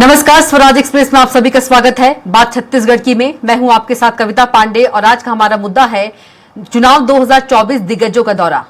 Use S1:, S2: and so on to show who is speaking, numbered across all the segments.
S1: नमस्कार, स्वराज एक्सप्रेस में आप सभी का स्वागत है। बात छत्तीसगढ़ की में मैं हूं आपके साथ कविता पांडे और आज का हमारा मुद्दा है चुनाव 2024 दिग्गजों का दौरा।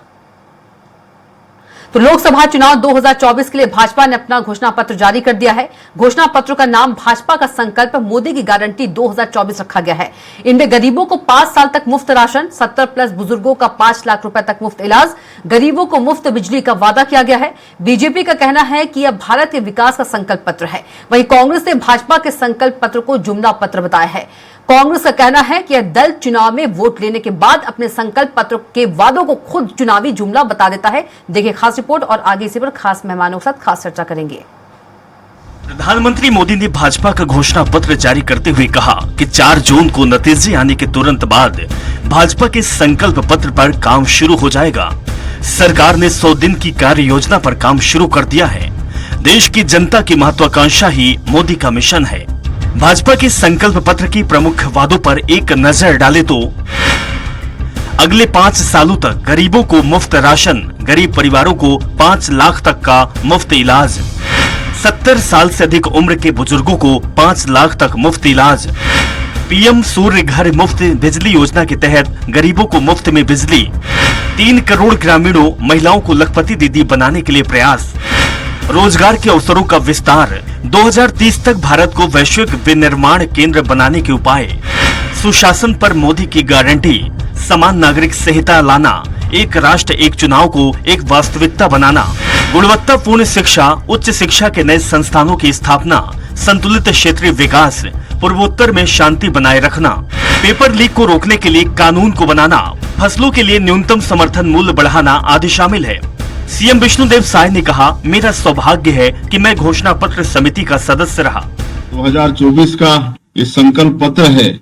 S1: तो लोकसभा चुनाव 2024 के लिए भाजपा ने अपना घोषणा पत्र जारी कर दिया है। घोषणा पत्र का नाम भाजपा का संकल्प मोदी की गारंटी 2024 रखा गया है। इनमें गरीबों को 5 साल तक मुफ्त राशन, 70+ बुजुर्गों का 5 लाख रुपए तक मुफ्त इलाज, गरीबों को मुफ्त बिजली का वादा किया गया है। बीजेपी का कहना है कि यह भारत के विकास का संकल्प पत्र है। वहीं कांग्रेस ने भाजपा के संकल्प पत्र को जुमला पत्र बताया है। कांग्रेस का कहना है कि यह दल चुनाव में वोट लेने के बाद अपने संकल्प पत्र के वादों को खुद चुनावी जुमला बता देता है। देखिए खास रिपोर्ट और आगे इसी पर खास मेहमानों के साथ खास चर्चा करेंगे।
S2: प्रधानमंत्री मोदी ने भाजपा का घोषणा पत्र जारी करते हुए कहा कि 4 जून को नतीजे आने के तुरंत बाद भाजपा के संकल्प पत्र पर काम शुरू हो जाएगा। सरकार ने 100 दिन की कार्य योजना पर काम शुरू कर दिया है। देश की जनता की महत्वाकांक्षा ही मोदी का मिशन है। भाजपा के संकल्प पत्र की प्रमुख वादों पर एक नजर डाले तो अगले 5 सालों तक गरीबों को मुफ्त राशन, गरीब परिवारों को 5 लाख तक का मुफ्त इलाज, 70 साल से अधिक उम्र के बुजुर्गों को 5 लाख तक मुफ्त इलाज, पीएम सूर्य घर मुफ्त बिजली योजना के तहत गरीबों को मुफ्त में बिजली, 3 करोड़ ग्रामीणों महिलाओं को लखपति दीदी बनाने के लिए प्रयास, रोजगार के अवसरों का विस्तार, 2030 तक भारत को वैश्विक विनिर्माण केंद्र बनाने के उपाय, सुशासन पर मोदी की गारंटी, समान नागरिक संहिता लाना, एक राष्ट्र एक चुनाव को एक वास्तविकता बनाना, गुणवत्तापूर्ण शिक्षा, उच्च शिक्षा के नए संस्थानों की स्थापना, संतुलित क्षेत्रीय विकास, पूर्वोत्तर में शांति बनाए रखना, पेपर लीक को रोकने के लिए कानून को बनाना, फसलों के लिए न्यूनतम समर्थन मूल्य बढ़ाना आदि शामिल है। सीएम विष्णुदेव साय ने कहा, मेरा सौभाग्य है कि मैं घोषणा पत्र समिति का सदस्य रहा।
S3: 2024 का ये संकल्प पत्र है,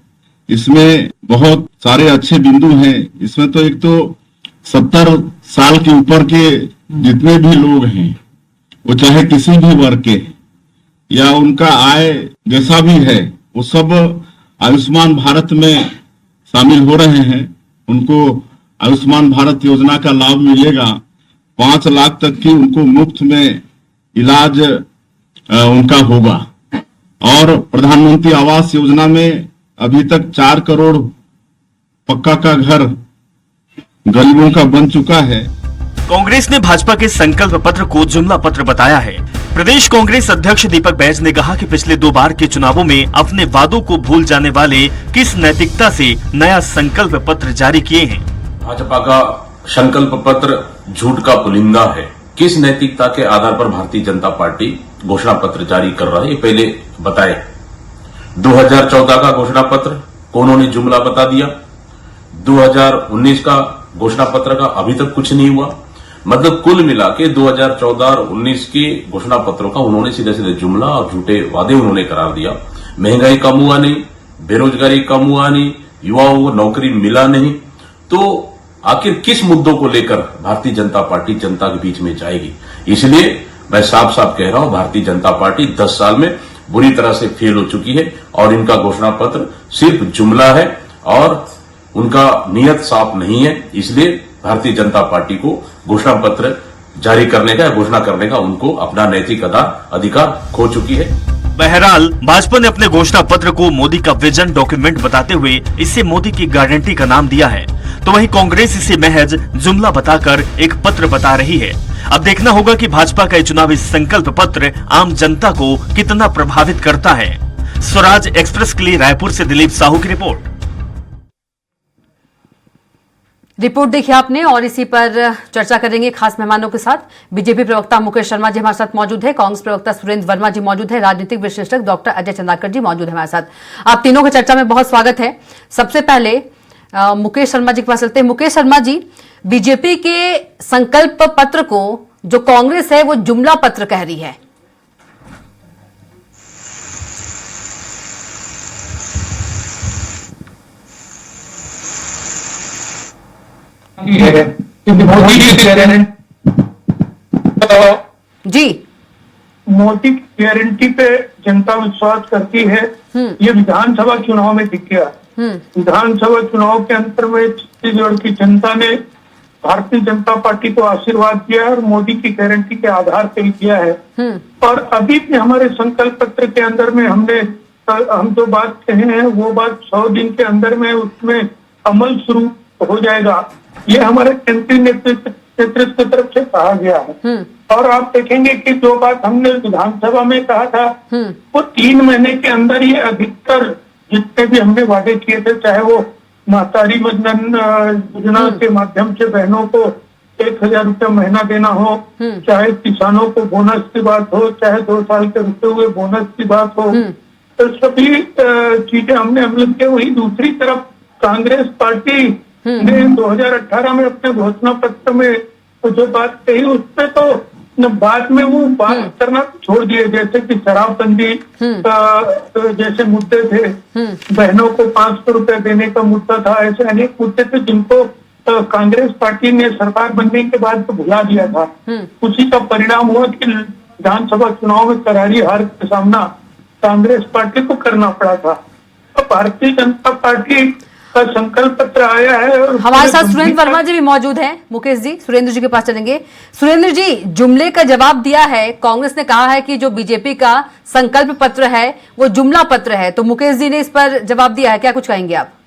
S3: इसमें बहुत सारे अच्छे बिंदु हैं। इसमें तो एक तो 70 साल के ऊपर के जितने भी लोग हैं, वो चाहे किसी भी वर्ग के या उनका आय जैसा भी है, वो सब आयुष्मान भारत में शामिल हो रहे हैं। उनको आयुष्मान भारत योजना का लाभ मिलेगा। 5 लाख तक की उनको मुफ्त में इलाज उनका होगा। और प्रधानमंत्री आवास योजना में अभी तक 4 करोड़ पक्का का घर गरीबों का बन चुका है।
S2: कांग्रेस ने भाजपा के संकल्प पत्र को जुमला पत्र बताया है। प्रदेश कांग्रेस अध्यक्ष दीपक बैज ने कहा कि पिछले 2 बार के चुनावों में अपने वादों को भूल जाने वाले किस नैतिकता से नया संकल्प पत्र जारी किए हैं।
S4: भाजपा का संकल्प पत्र झूठ का पुलिंदा है। किस नैतिकता के आधार पर भारतीय जनता पार्टी घोषणा पत्र जारी कर रहा है, ये पहले बताए। 2014 का घोषणा पत्र को उन्होंने जुमला बता दिया। 2019 का घोषणा पत्र का अभी तक कुछ नहीं हुआ। मतलब कुल मिला के 2014 और 19 के घोषणा पत्रों का उन्होंने सीधे सीधे जुमला और झूठे वादे उन्होंने करार दिया। महंगाई कम हुआ नहीं, बेरोजगारी कम हुआ नहीं, युवाओं को नौकरी मिला नहीं। तो आखिर किस मुद्दों को लेकर भारतीय जनता पार्टी जनता के बीच में जाएगी? इसलिए मैं साफ साफ कह रहा हूं, भारतीय जनता पार्टी 10 साल में बुरी तरह से फेल हो चुकी है और इनका घोषणा पत्र सिर्फ जुमला है और उनका नियत साफ नहीं है। इसलिए भारतीय जनता पार्टी को घोषणा पत्र जारी करने का, घोषणा करने का उनको अपना नैतिक अधिकार खो चुकी है।
S2: बहरहाल भाजपा ने अपने घोषणा पत्र को मोदी का विजन डॉक्यूमेंट बताते हुए इसे मोदी की गारंटी का नाम दिया है, तो वहीं कांग्रेस इसे महज जुमला बताकर एक पत्र बता रही है। अब देखना होगा कि भाजपा का चुनावी संकल्प पत्र आम जनता को कितना प्रभावित करता है। स्वराज एक्सप्रेस के लिए रायपुर से दिलीप साहू की रिपोर्ट
S1: देखिए आपने और इसी पर चर्चा करेंगे खास मेहमानों के साथ। बीजेपी प्रवक्ता मुकेश शर्मा जी हमारे साथ मौजूद है, कांग्रेस प्रवक्ता सुरेंद्र वर्मा जी मौजूद है, राजनीतिक विश्लेषक डॉक्टर अजय चंद्राकर जी मौजूद है हमारे साथ। आप तीनों की चर्चा में बहुत स्वागत है। सबसे पहले मुकेश शर्मा जी के पास चलते हैं। मुकेश शर्मा जी, बीजेपी के संकल्प पत्र को जो कांग्रेस है वो जुमला पत्र कह रही है। जी,
S5: मोदी की गारंटी पे जनता विश्वास करती है। ये विधानसभा चुनाव में दिख गया। विधानसभा चुनाव के अंतर में छत्तीसगढ़ की जनता ने भारतीय जनता पार्टी को आशीर्वाद दिया है और मोदी की गारंटी के आधार पर ही किया है। और अभी भी हमारे संकल्प पत्र के अंदर में हम जो बात कहे हैं वो बात 100 दिन के अंदर में उसमें अमल शुरू हो जाएगा, ये हमारे केंद्रीय नेतृत्व की तरफ से कहा गया है। और आप देखेंगे कि जो बात हमने विधानसभा में कहा था वो 3 महीने के अंदर ये अधिकतर जितने भी हमने वादे किए थे, चाहे वो महतारी वंदन योजना के माध्यम से बहनों को 1000 रुपया महीना देना हो, चाहे किसानों को बोनस की बात हो, चाहे 2 साल के रुके हुए बोनस की बात हो, तो सभी चीजें हमने अमल किए। वही दूसरी तरफ कांग्रेस पार्टी ने 2018 में अपने घोषणा पत्र में जो बात कही उसमें तो बाद में वो बात करना छोड़ दिए, जैसे कि शराबबंदी जैसे मुद्दे थे, बहनों को 500 रुपए देने का मुद्दा था, ऐसे अनेक मुद्दे थे जिनको कांग्रेस पार्टी ने सरकार बनने के बाद तो भुला दिया था। उसी का परिणाम हुआ कि विधानसभा चुनाव में करारी हार का सामना कांग्रेस पार्टी को करना पड़ा था। तो भारतीय जनता पार्टी का संकल्प पत्र आया है। और
S1: हमारे साथ सुरेंद्र वर्मा जी भी मौजूद हैं। मुकेश जी, सुरेंद्र जी के पास चलेंगे। सुरेंद्र जी, जुमले का जवाब दिया है, कांग्रेस ने कहा है कि जो बीजेपी का संकल्प पत्र है वो जुमला पत्र है, तो मुकेश जी ने इस पर जवाब दिया है, क्या कुछ कहेंगे आप?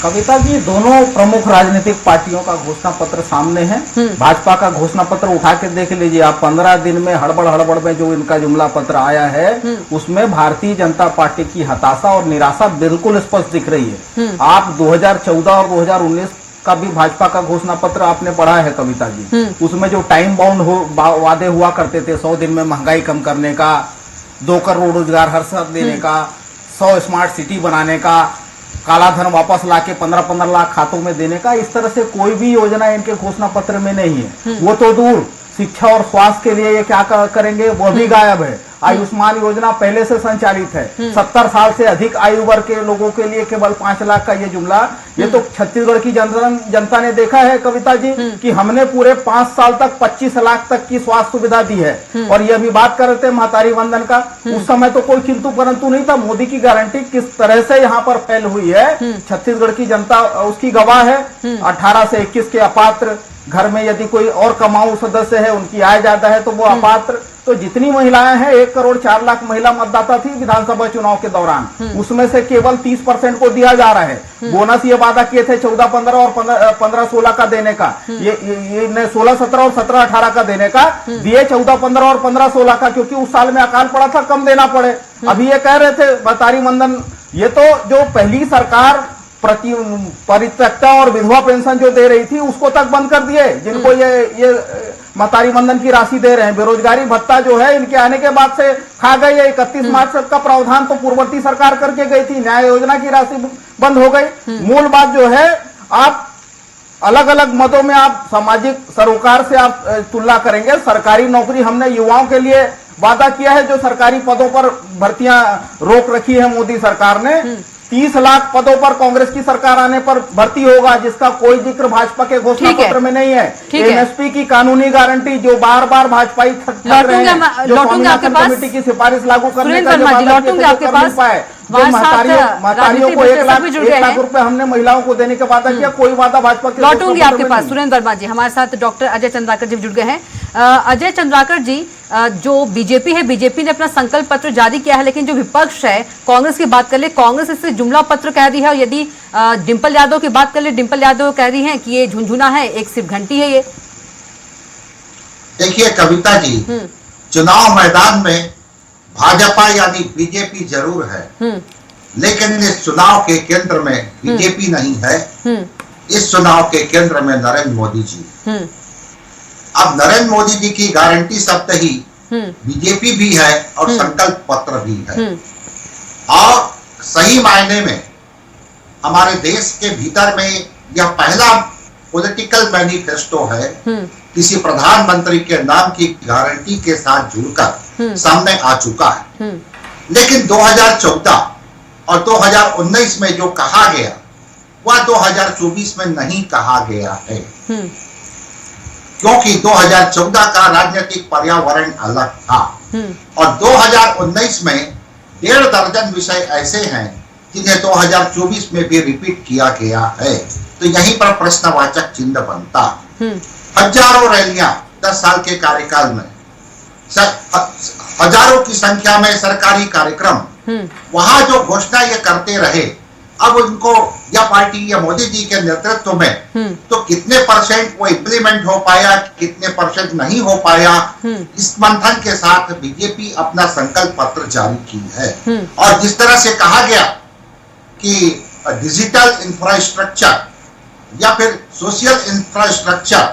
S6: कविता जी, दोनों प्रमुख राजनीतिक पार्टियों का घोषणा पत्र सामने है। भाजपा का घोषणा पत्र उठा के देख लीजिए आप, 15 दिन में हड़बड़ में जो इनका जुमला पत्र आया है उसमें भारतीय जनता पार्टी की हताशा और निराशा बिल्कुल स्पष्ट दिख रही है। आप 2014 और 2019 का भी भाजपा का घोषणा पत्र आपने पढ़ा है कविता जी, उसमें जो टाइम बाउंड वादे हुआ करते थे, 100 दिन में महंगाई कम करने का, 2 करोड़ रोजगार हर साल देने का, 100 स्मार्ट सिटी बनाने का, काला धन वापस लाके 15-15 लाख खातों में देने का, इस तरह से कोई भी योजना इनके घोषणा पत्र में नहीं है। वो तो दूर, शिक्षा और स्वास्थ्य के लिए ये क्या करेंगे वो भी गायब है। आयुष्मान योजना पहले से संचालित है, 70 साल से अधिक आयु वर्ग के लोगों के लिए केवल 5 लाख का ये जुमला, ये तो छत्तीसगढ़ की जनता ने देखा है कविता जी कि हमने पूरे 5 साल तक 25 लाख तक की स्वास्थ्य सुविधा दी है। और ये अभी बात कर रहे थे महतारी वंदन का, उस समय तो कोई किंतु परंतु नहीं था। मोदी की गारंटी किस तरह से यहाँ पर फैल हुई है, छत्तीसगढ़ की जनता उसकी गवाह है। 18 से 21 के अपात्र, घर में यदि कोई और कमाऊ सदस्य है, उनकी आय ज्यादा है तो वो अपात्र, तो जितनी महिलाएं हैं 1 करोड़ 4 लाख महिला मतदाता थी विधानसभा चुनाव के दौरान, उसमें से केवल 30% को दिया जा रहा है। बोनस ये वादा किए थे 14-15 और 15-16 का देने का, ये 16-17 और 17-18 का देने का, दिए 14-15 और 15-16 का, क्योंकि उस साल में अकाल पड़ा था, कम देना पड़े। अभी ये कह रहे थे महतारी वंदन, ये तो जो पहली सरकार परित्यक्ता और विधवा पेंशन जो दे रही थी उसको तक बंद कर दिए, जिनको ये महतारी वंदन की राशि दे रहे हैं। बेरोजगारी भत्ता जो है इनके आने के बाद से खा गई है। 31 मार्च तक का प्रावधान तो पूर्ववर्ती सरकार करके गई थी, न्याय योजना की राशि बंद हो गई। मूल बात जो है, आप अलग अलग मदों में आप सामाजिक सरोकार से आप तुलना करेंगे। सरकारी नौकरी हमने युवाओं के लिए वादा किया है, जो सरकारी पदों पर भर्तियां रोक रखी है मोदी सरकार ने। 30 लाख पदों पर कांग्रेस की सरकार आने पर भर्ती होगा, जिसका कोई जिक्र भाजपा के घोषणा पत्र में नहीं है। एमएसपी की कानूनी गारंटी जो बार बार भाजपाई कमेटी की सिफारिश लागू करने का जो वादा कर नहीं पाए, महतारियों को 1 लाख रुपए हमने महिलाओं को देने का वादा किया, कोई वादा भाजपा के
S1: लौटूंगी आपके पास। सुरेंद्र वर्मा जी, हमारे साथ डॉक्टर अजय चंद्राकर जी जुड़ गए हैं। अजय चंद्राकर जी, जो बीजेपी है, बीजेपी ने अपना संकल्प पत्र जारी किया है, लेकिन जो विपक्ष है, कांग्रेस की बात कर ले, कांग्रेस इसे जुमला पत्र कह रही है। और यदि डिंपल यादव की बात कर ले, डिंपल यादव कह रही है कि ये झुंझुना है, एक सिर्फ घंटी है। ये
S7: देखिए कविता जी, चुनाव मैदान में भाजपा यानी बीजेपी जरूर है, लेकिन इस चुनाव के केंद्र में बीजेपी नहीं है। इस चुनाव के केंद्र में नरेंद्र मोदी जी। अब नरेंद्र मोदी जी की गारंटी शब्द ही बीजेपी भी है और संकल्प पत्र भी है। और सही मायने में हमारे देश के भीतर में यह पहला पॉलिटिकल मैनिफेस्टो है, किसी प्रधानमंत्री के नाम की गारंटी के साथ जुड़कर सामने आ चुका है। लेकिन 2014 और 2019 में जो कहा गया वह 2024 में नहीं कहा गया है, क्योंकि 2014 का राजनीतिक पर्यावरण अलग था और 2019 में 1.5 दर्जन विषय ऐसे हैं जिन्हें 2024 में भी रिपीट किया गया है। तो यहीं पर प्रश्नवाचक चिन्ह बनता। हजारों रैलियां 10 साल के कार्यकाल में, हजारों की संख्या में सरकारी कार्यक्रम, वहां जो घोषणा ये करते रहे, अब उनको या पार्टी या मोदी जी के नेतृत्व में तो कितने परसेंट वो इम्प्लीमेंट हो पाया, कितने परसेंट नहीं हो पाया, इस मंथन के साथ बीजेपी अपना संकल्प पत्र जारी की है। और जिस तरह से कहा गया कि डिजिटल इंफ्रास्ट्रक्चर या फिर सोशल इंफ्रास्ट्रक्चर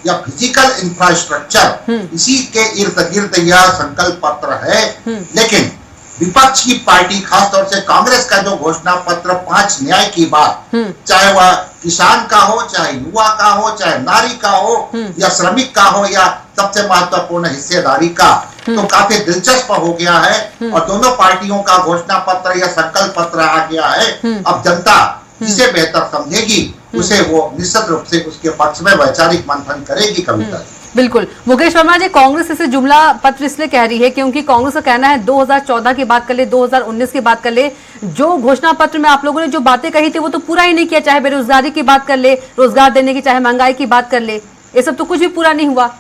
S7: या फिजिकल इंफ्रास्ट्रक्चर, इसी के इर्द गिर्द यह संकल्प पत्र है। लेकिन विपक्ष की पार्टी, खासतौर से कांग्रेस का जो घोषणा पत्र 5 न्याय की बात, चाहे वह किसान का हो, चाहे युवा का हो, चाहे नारी का हो या श्रमिक का हो, या सबसे महत्वपूर्ण हिस्सेदारी का, तो काफी दिलचस्प हो गया है। और दोनों पार्टियों का घोषणा पत्र या संकल्प पत्र आ गया है। अब जनता जिसे बेहतर समझेगी उसे वो निश्चित रूप से उसके पक्ष में वैचारिक मंथन करेगी। कविता
S1: बिल्कुल। मुकेश वर्मा जी, कांग्रेस इसे जुमला पत्र इसलिए कह रही है क्योंकि कांग्रेस का कहना है 2014 की बात कर ले, 2019 की बात कर ले, जो घोषणा पत्र में आप लोगों ने जो बातें कही थी वो तो पूरा ही नहीं किया। चाहे बेरोजगारी की बात कर ले, रोजगार देने की, चाहे महंगाई की बात कर ले, ये सब तो कुछ भी पूरा नहीं हुआ।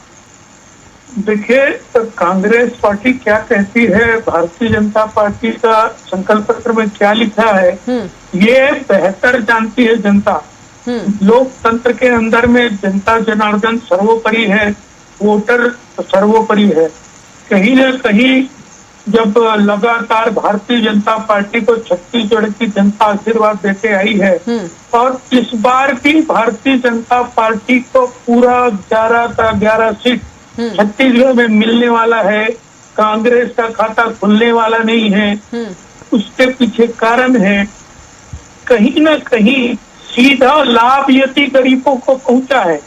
S5: देखिए, कांग्रेस पार्टी क्या कहती है, भारतीय जनता पार्टी का संकल्प पत्र में क्या लिखा है, ये बेहतर जानती है जनता। लोकतंत्र के अंदर में जनता जनार्दन सर्वोपरि है, वोटर सर्वोपरि है। कहीं न कहीं जब लगातार भारतीय जनता पार्टी को छत्तीसगढ़ की जनता आशीर्वाद देते आई है, और इस बार भी भारतीय जनता पार्टी को पूरा 11 का 11 सीट छत्तीसगढ़ में मिलने वाला है, कांग्रेस का खाता खुलने वाला नहीं है। उसके पीछे कारण है, कहीं ना कहीं सीधा लाभ यदि गरीबों को पहुंचा है।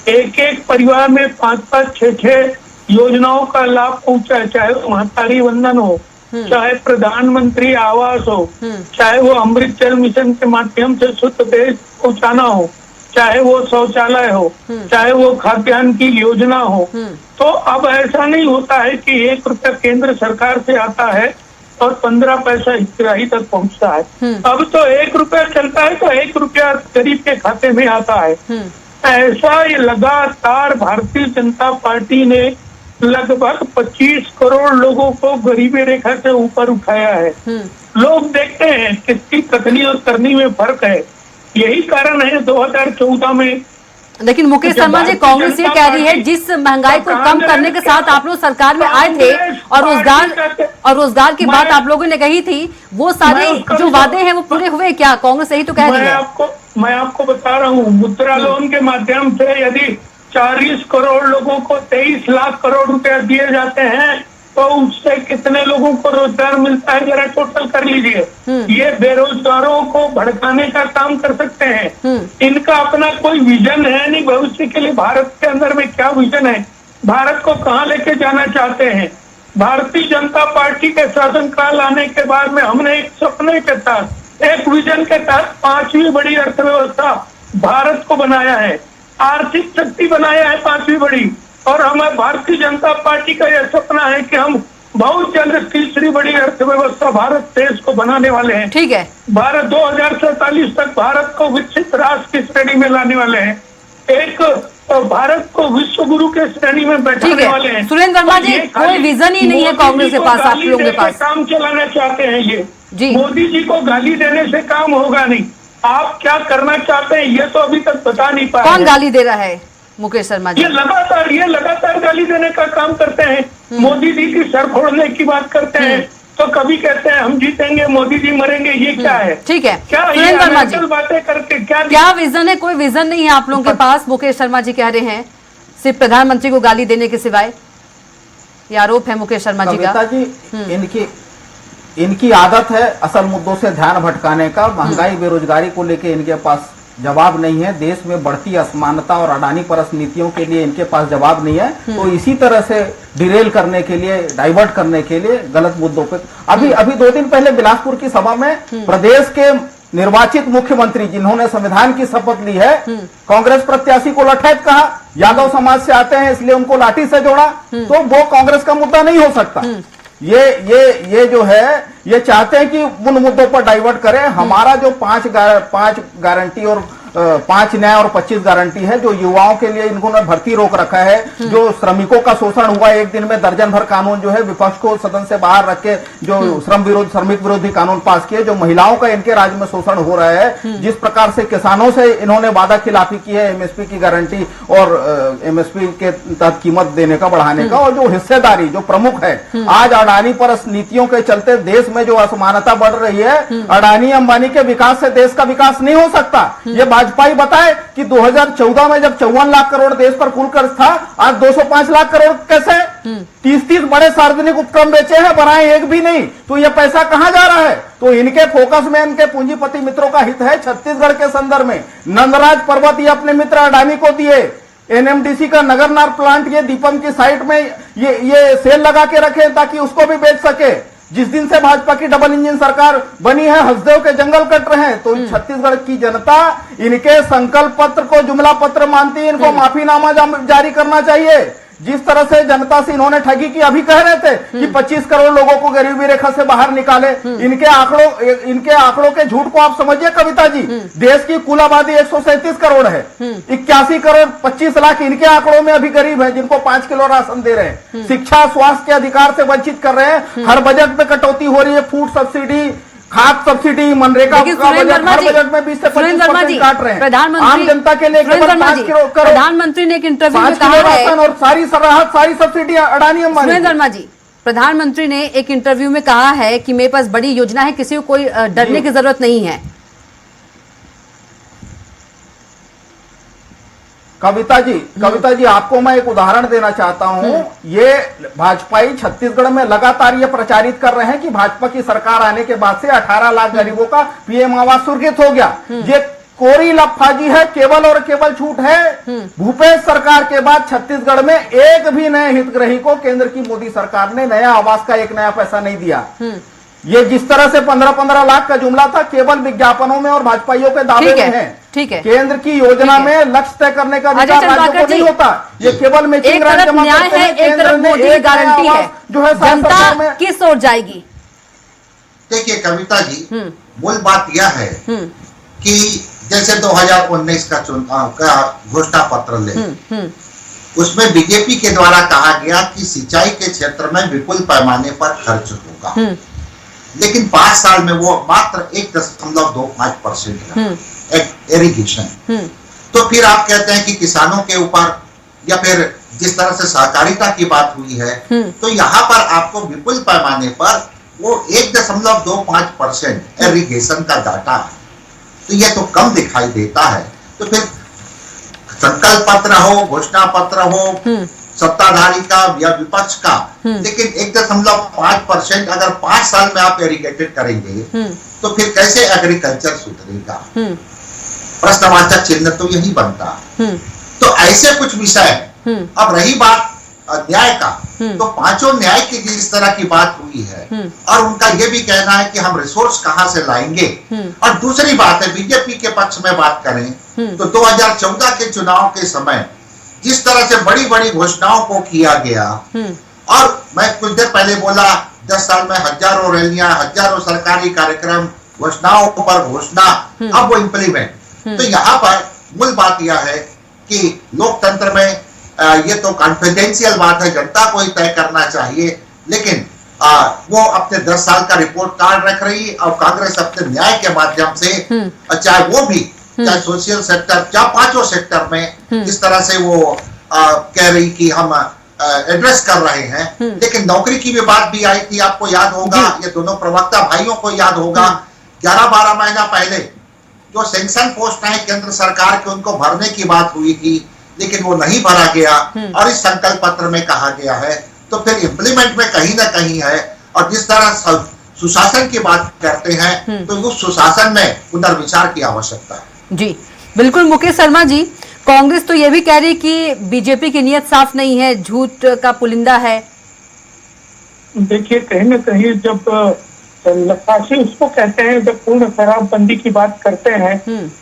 S5: एक एक परिवार में 5-5, 6-6 योजनाओं का लाभ पहुंचा है, चाहे वो महतारी वंदन हो, चाहे प्रधानमंत्री आवास हो, चाहे वो अमृत जल मिशन के माध्यम से शुद्ध पेय पहुंचाना हो, चाहे वो शौचालय हो, चाहे वो खाद्यान्न की योजना हो। तो अब ऐसा नहीं होता है कि 1 रुपया केंद्र सरकार से आता है और 15 पैसा हितग्राही तक पहुंचता है। अब तो 1 रुपया चलता है तो 1 रुपया गरीब के खाते में आता है। ऐसा ये लगातार भारतीय जनता पार्टी ने लगभग 25 करोड़ लोगों को गरीबी रेखा से ऊपर उठाया है। लोग देखते हैं किसकी कथनी और करनी में फर्क है। यही कारण है 2014 में।
S1: लेकिन मुकेश शर्मा जी, कांग्रेस ये कह रही है जिस महंगाई को कम करने के साथ आप लोग सरकार में आए थे और रोजगार की बात आप लोगों ने कही थी, वो सारे जो वादे हैं वो पूरे हुए क्या? कांग्रेस यही तो कह रही है।
S5: मैं आपको बता रहा हूँ, मुद्रा लोन के माध्यम से यदि 40 करोड़ लोगों को 23 लाख करोड़ रुपया दिए जाते हैं तो उससे कितने लोगों को रोजगार मिलता है, जरा टोटल कर लीजिए। ये बेरोजगारों को भड़काने का काम कर सकते हैं। इनका अपना कोई विजन है नहीं भविष्य के लिए। भारत के अंदर में क्या विजन है, भारत को कहाँ लेके जाना चाहते हैं? भारतीय जनता पार्टी के शासनकाल आने के बाद में हमने एक सपने के तहत, एक विजन के तहत 5वीं बड़ी अर्थव्यवस्था भारत को बनाया है, आर्थिक शक्ति बनाया है 5वीं बड़ी। और हमें भारतीय जनता पार्टी का यह सपना है कि हम बहुत जल्द 3री बड़ी अर्थव्यवस्था भारत देश को बनाने वाले हैं।
S1: ठीक है,
S5: भारत 2047 तक भारत को विकसित राष्ट्र की श्रेणी में लाने वाले हैं, एक भारत को विश्व गुरु के श्रेणी में बैठाने वाले हैं।
S1: सुरेंद्र वर्मा जी, कोई विजन ही नहीं है कांग्रेस के पास, आप लोगों के पास।
S5: काम चलाना चाहते हैं ये
S1: जी।
S5: मोदी जी को गाली देने से काम होगा नहीं। आप क्या करना चाहते हैं ये तो अभी तक बता नहीं पाए।
S1: कौन गाली दे रहा है मुकेश शर्मा जी?
S5: ये लगातार गाली देने का काम करते हैं। मोदी जी की सर फोड़ने की बात करते हैं, तो कभी कहते हैं हम जीतेंगे, मोदी जी मरेंगे। ये क्या है?
S1: ठीक है,
S5: क्या
S1: सुरेंद्र वर्मा जी,
S5: बातें करके
S1: क्या विजन है? कोई विजन नहीं है आप लोगों के पास, मुकेश शर्मा जी कह रहे हैं, सिर्फ प्रधानमंत्री को गाली देने के सिवाय। ये आरोप है मुकेश शर्मा जी का।
S6: जी, इनकी आदत है असल मुद्दों से ध्यान भटकाने का। महंगाई, बेरोजगारी को लेके इनके पास जवाब नहीं है। देश में बढ़ती असमानता और अडानी परस नीतियों के लिए इनके पास जवाब नहीं है। तो इसी तरह से डिरेल करने के लिए, डाइवर्ट करने के लिए गलत मुद्दों पे अभी 2 दिन पहले बिलासपुर की सभा में प्रदेश के निर्वाचित मुख्यमंत्री जिन्होंने संविधान की शपथ ली है, कांग्रेस प्रत्याशी को लठैत कहा। यादव समाज से आते हैं इसलिए उनको लाठी से जोड़ा, तो वो कांग्रेस का मुद्दा नहीं हो सकता। ये जो है ये चाहते हैं कि उन मुद्दों पर डाइवर्ट करें। हमारा जो 5 गारंटी और 5 न्याय और 25 गारंटी है, जो युवाओं के लिए इन्होंने भर्ती रोक रखा है, जो श्रमिकों का शोषण हुआ, एक दिन में दर्जन भर कानून जो है विपक्ष को सदन से बाहर रख के जो श्रमिक विरोधी कानून पास किए, जो महिलाओं का इनके राज्य में शोषण हो रहा है, जिस प्रकार से किसानों से इन्होंने वादा खिलाफी की है एमएसपी की गारंटी और एमएसपी के तहत कीमत देने का बढ़ाने का, और जो हिस्सेदारी जो प्रमुख है, आज अडानी पर नीतियों के चलते देश में जो असमानता बढ़ रही है, अडानी अंबानी के विकास से देश का विकास नहीं हो सकता। ये भाजपाई बताए कि 2014 में जब 54 लाख करोड़ देश पर कुल कर्ज था, आज 205 लाख करोड़ कैसे? 30 बड़े सार्वजनिक उपक्रम बेचे हैं, बनाए एक भी नहीं, तो ये पैसा कहां जा रहा है? तो इनके फोकस में इनके पूंजीपति मित्रों का हित है। छत्तीसगढ़ के संदर्भ में नंदराज पर्वत ये अपने मित्र अडानी को दिए, एनएमडीसी का नगरनार प्लांट ये दीपम की साइट में ये सेल लगा के रखे ताकि उसको भी बेच सके। जिस दिन से भाजपा की डबल इंजन सरकार बनी है, हंसदेव के जंगल कट रहे हैं। तो छत्तीसगढ़ की जनता इनके संकल्प पत्र को जुमला पत्र मानती है, इनको माफीनामा जारी करना चाहिए। जिस तरह से जनता से इन्होंने ठगी की, अभी कह रहे थे कि 25 करोड़ लोगों को गरीबी रेखा से बाहर निकाले। इनके आंकड़ों के झूठ को आप समझिए कविता जी। देश की कुल आबादी 137 करोड़ है, 81 करोड़ 25 लाख इनके आंकड़ों में अभी गरीब है, जिनको 5 किलो राशन दे रहे हैं, शिक्षा स्वास्थ्य के अधिकार से वंचित कर रहे हैं। हर बजट में कटौती हो रही है, फूड सब्सिडी, खाद सब्सिडी, मनरेगा का बजट, हर बजट में 20 से 25% काट रहे हैं। आम जनता के लिए
S1: प्रधानमंत्री ने एक इंटरव्यू में कहा है,
S6: और सारी राहत सारी सब्सिडी अडानी अंबानी।
S1: सुरेंद्र वर्मा जी, प्रधानमंत्री ने एक इंटरव्यू में कहा है कि मेरे पास बड़ी योजना है, किसी को कोई डरने की जरूरत नहीं है।
S6: कविता जी आपको मैं एक उदाहरण देना चाहता हूं। ये भाजपाई छत्तीसगढ़ में लगातार ये प्रचारित कर रहे हैं कि भाजपा की सरकार आने के बाद से 18 लाख गरीबों का पीएम आवास स्वीकृत हो गया। ये कोरी लफाजी है, केवल और केवल झूठ है। भूपेश सरकार के बाद छत्तीसगढ़ में एक भी नए हितग्राही को केंद्र की मोदी सरकार ने नया आवास का एक नया पैसा नहीं दिया। ये जिस तरह से 15-15 लाख का जुमला था, केवल विज्ञापनों में और भाजपाइयों के दावे में है।
S1: ठीक है,
S6: केंद्र की योजना में लक्ष्य तय करने का अधिकार राज्यों को नहीं होता। ये केवल मैचिंग ग्रांट जमा करते हैं।
S1: एक तरफ मोदी की गारंटी है,
S6: जो है
S1: जनता किस ओर जाएगी?
S7: देखिए कविता जी, मूल बात यह है कि जैसे 2019 का चुनाव का घोषणा पत्र ले, उसमें बीजेपी के द्वारा कहा गया कि सिंचाई के क्षेत्र में विपुल पैमाने पर खर्च होगा, लेकिन 5 साल में वो मात्र 1.25% है इरिगेशन। तो फिर आप कहते हैं कि किसानों के ऊपर, या फिर जिस तरह से सहकारिता की बात हुई है, तो यहाँ पर आपको विपुल पैमाने पर वो 1.25% इरिगेशन का डाटा है, तो ये तो कम दिखाई देता है। तो फिर संकल्प पत्र हो, घोषणा पत्र हो, सत्ताधारी का या विपक्ष का, लेकिन 1.5% अगर 5 साल में आप इरिगेटेड करेंगे तो फिर कैसे एग्रीकल्चर सुधरेगा? प्रश्नवाचक चिन्ह तो यही बनता है। तो ऐसे कुछ विषय। अब रही बात न्याय का, तो 5 न्याय की जिस तरह की बात हुई है, और उनका यह भी कहना है कि हम रिसोर्स कहां से लाएंगे। और दूसरी बात है, बीजेपी के पक्ष में बात करें तो 2014 के चुनाव के समय जिस तरह से बड़ी बड़ी घोषणाओं को किया गया, और मैं कुछ देर पहले बोला 10 साल में हजारों रैलियां, हजारों सरकारी कार्यक्रम, घोषणाओं पर घोषणा, अब वो इम्प्लीमेंट। तो यहाँ पर मूल बात यह है कि लोकतंत्र में ये तो कॉन्फिडेंशियल बात है, जनता को ही तय करना चाहिए, लेकिन वो अपने 10 साल का रिपोर्ट कार्ड रख रही है, और कांग्रेस अपने न्याय के माध्यम से, चाहे वो भी चाहे सोशल सेक्टर, चाहे 5 सेक्टर में जिस तरह से वो कह रही कि हम एड्रेस कर रहे हैं, लेकिन नौकरी की भी बात भी आई थी, आपको याद होगा, ये दोनों प्रवक्ता भाइयों को याद होगा, 11-12 महीना पहले जो सेंक्शन पोस्ट है केंद्र सरकार के, उनको भरने की बात हुई थी, लेकिन वो नहीं भरा गया, और इस संकल्प पत्र में कहा गया है। तो फिर इम्प्लीमेंट में कहीं ना कहीं है, और जिस तरह सुशासन की बात करते हैं, तो उस सुशासन में पुनर्विचार की आवश्यकता है।
S1: जी बिल्कुल। मुकेश शर्मा जी, कांग्रेस तो ये भी कह रही कि बीजेपी की नीयत साफ नहीं है, झूठ का पुलिंदा है।
S5: देखिए, कहीं ना कहीं जब लफाशी उसको कहते हैं, जब पूर्ण शराबबंदी की बात करते हैं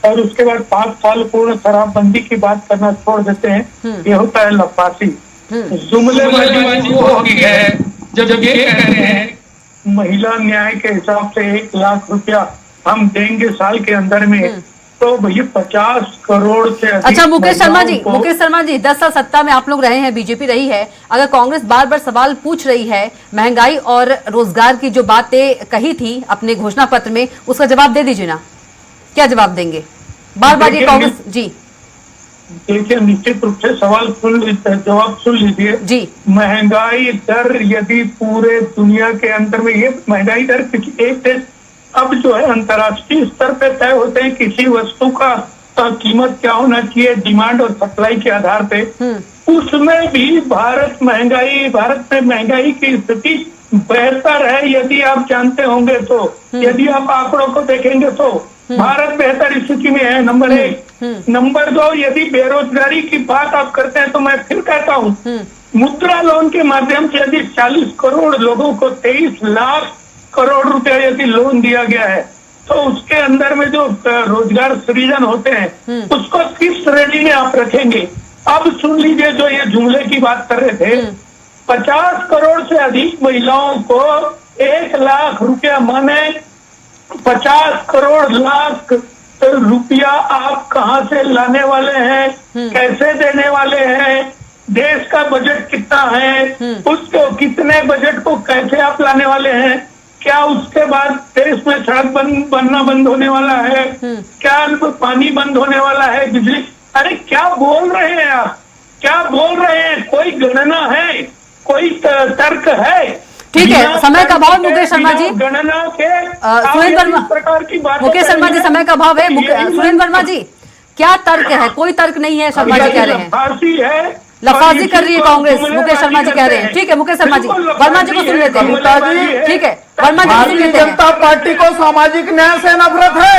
S5: और उसके बाद 5 साल पूर्ण शराबबंदी की बात करना छोड़ देते हैं, ये होता है लफाशी। जुमलेबाजी वो होती है जब ये कह रहे हैं महिला न्याय के हिसाब से 1 लाख रुपया हम देंगे साल के अंदर में, तो भैया 50 करोड़ से अधिक।
S1: अच्छा मुकेश शर्मा जी 10 साल सत्ता में आप लोग रहे हैं, बीजेपी रही है, अगर कांग्रेस बार बार सवाल पूछ रही है महंगाई और रोजगार की जो बातें कही थी अपने घोषणा पत्र में, उसका जवाब दे दीजिए ना, क्या जवाब देंगे? बार बार ये कांग्रेस जी
S5: देखिए, निश्चित रूप से जवाब सुन लीजिए
S1: जी।
S5: महंगाई दर यदि पूरे दुनिया के अंदर में, ये महंगाई दर किसी एक देश अब जो है अंतर्राष्ट्रीय स्तर पे तय होते हैं किसी वस्तु का कीमत क्या होना चाहिए डिमांड और सप्लाई के आधार पे, उसमें भी भारत में महंगाई की स्थिति बेहतर है। यदि आप जानते होंगे तो, यदि आप आंकड़ों को देखेंगे तो भारत बेहतर स्थिति में है, नंबर 1। नंबर 2, यदि बेरोजगारी की बात आप करते हैं तो मैं फिर कहता हूँ, मुद्रा लोन के माध्यम से यदि 40 करोड़ लोगों को 23 लाख करोड़ रुपया यदि लोन दिया गया है, तो उसके अंदर में जो रोजगार सृजन होते हैं उसको किस श्रेणी में आप रखेंगे? अब सुन लीजिए, जो ये जुमले की बात कर रहे थे, 50 करोड़ से अधिक महिलाओं को 1 लाख रुपया माने 50 करोड़ लाख रुपया आप कहाँ से लाने वाले हैं, कैसे देने वाले हैं? देश का बजट कितना है, उसको कितने बजट को कैसे आप लाने वाले हैं? क्या उसके बाद देश में सड़क बनना बंद होने वाला है? क्या पानी बंद होने वाला है? बिजली? अरे क्या बोल रहे हैं आप, क्या बोल रहे हैं? कोई गणना है, कोई तर्क है?
S1: ठीक है, समय का अभाव मुकेश शर्मा जी,
S5: गणना के
S1: सुरेंद्र वर्मा
S5: प्रकार की बात,
S1: मुकेश शर्मा जी समय का अभाव है। सुरेंद्र वर्मा जी क्या तर्क है? कोई तर्क नहीं है, शर्मा जी कह रहे हैं
S5: फांसी है,
S1: लफाजी कर रही है कांग्रेस, मुकेश शर्मा जी कह रहे हैं। ठीक है मुकेश शर्मा जी, वर्मा जी को सुन लेते हैं। ठीक है वर्मा जी को सुन लेते हैं।
S6: जनता पार्टी को सामाजिक न्याय से नफरत है।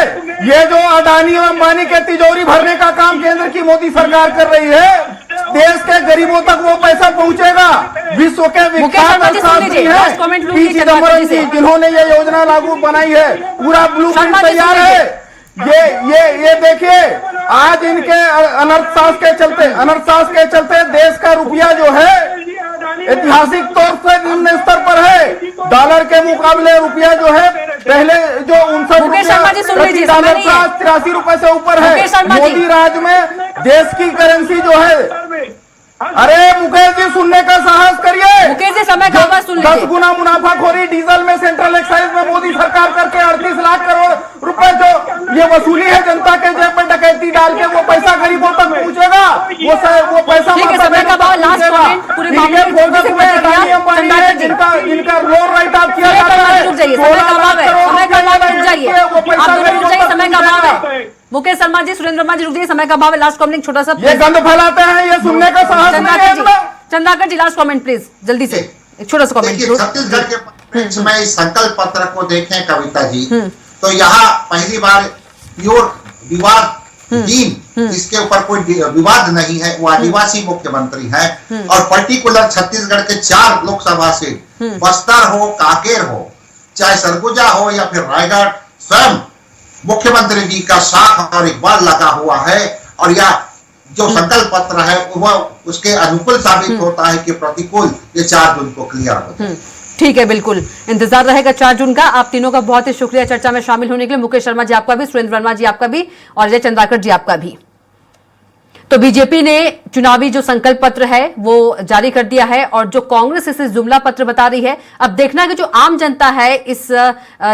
S6: ये जो अडानी और अंबानी के तिजोरी भरने का काम केंद्र की मोदी सरकार कर रही है, देश के गरीबों तक वो पैसा पहुंचेगा। विश्व के विख्यात अर्थशास्त्री हैं पी चिदम्बरम जी, जिन्होंने ये योजना लागू बनाई है, पूरा ब्लूप्रिंट तैयार है। ये देखिए, आज इनके अनर्थशास्त्र के चलते देश का रुपया जो है ऐतिहासिक तौर से निम्न स्तर पर है। डॉलर के मुकाबले रुपया जो है पहले जो 59 डॉलर था 83 रुपए से ऊपर है। मोदी राज में देश की करेंसी जो है, अरे मुकेश जी सुनने का साहस करिए।
S1: मुकेश जी समय का आवाज सुन लीजिए।
S6: 10 गुना मुनाफाखोरी डीजल में सेंट्रल एक्साइज में मोदी सरकार करके 38 लाख करोड़ रुपए जो ये वसूली है जनता के जेब में डकैती डाल के, वो पैसा गरीबों तक पहुंचेगा। वो पैसा
S1: समय का भाव लास्ट कमेंट पूरे मामले में
S6: जिनका लोन राइट ऑफ किया जाता है,
S1: समय का भाव है। मुकेश शर्मा जी, सुरेंद्र वर्मा जी रुक जाइए, समय का भाव है। लास्ट कमेंट छोटा सा,
S6: ये गंद फैलाते हैं, ये सुनने का साहस नहीं है।
S1: Chandrakar ji last comment please, जल्दी से एक छोटा सा कमेंट।
S7: छत्तीसगढ़ के परिप्रेक्ष्य में इस संकल्प पत्र को देखें कविता जी, तो यहाँ पहली बार प्योर विवादहीन, इसके ऊपर कोई विवाद नहीं है, वो आदिवासी मुख्यमंत्री है। और पर्टिकुलर छत्तीसगढ़ के 4 लोकसभा सीट, बस्तर हो, कांकेर हो, चाहे सरगुजा हो या फिर रायगढ़, स्वयं मुख्यमंत्री जी का साख और इकबाल लगा हुआ है। और यह जो संकल्प पत्र है वह उसके अनुकूल साबित होता है कि प्रतिकूल ये 4 जून को क्लियर होता है।
S1: ठीक है, बिल्कुल इंतजार रहेगा 4 जून का। आप तीनों का बहुत ही शुक्रिया चर्चा में शामिल होने के लिए। मुकेश शर्मा जी आपका भी, सुरेंद्र वर्मा जी आपका भी, और अजय चंद्राकर जी आपका भी। तो बीजेपी ने चुनावी जो संकल्प पत्र है वो जारी कर दिया है, और जो कांग्रेस इसे जुमला पत्र बता रही है, अब देखना है कि जो आम जनता है इस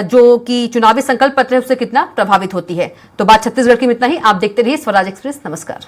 S1: जो कि चुनावी संकल्प पत्र है उससे कितना प्रभावित होती है। तो बात छत्तीसगढ़ की में इतना ही। आप देखते रहिए स्वराज एक्सप्रेस। नमस्कार।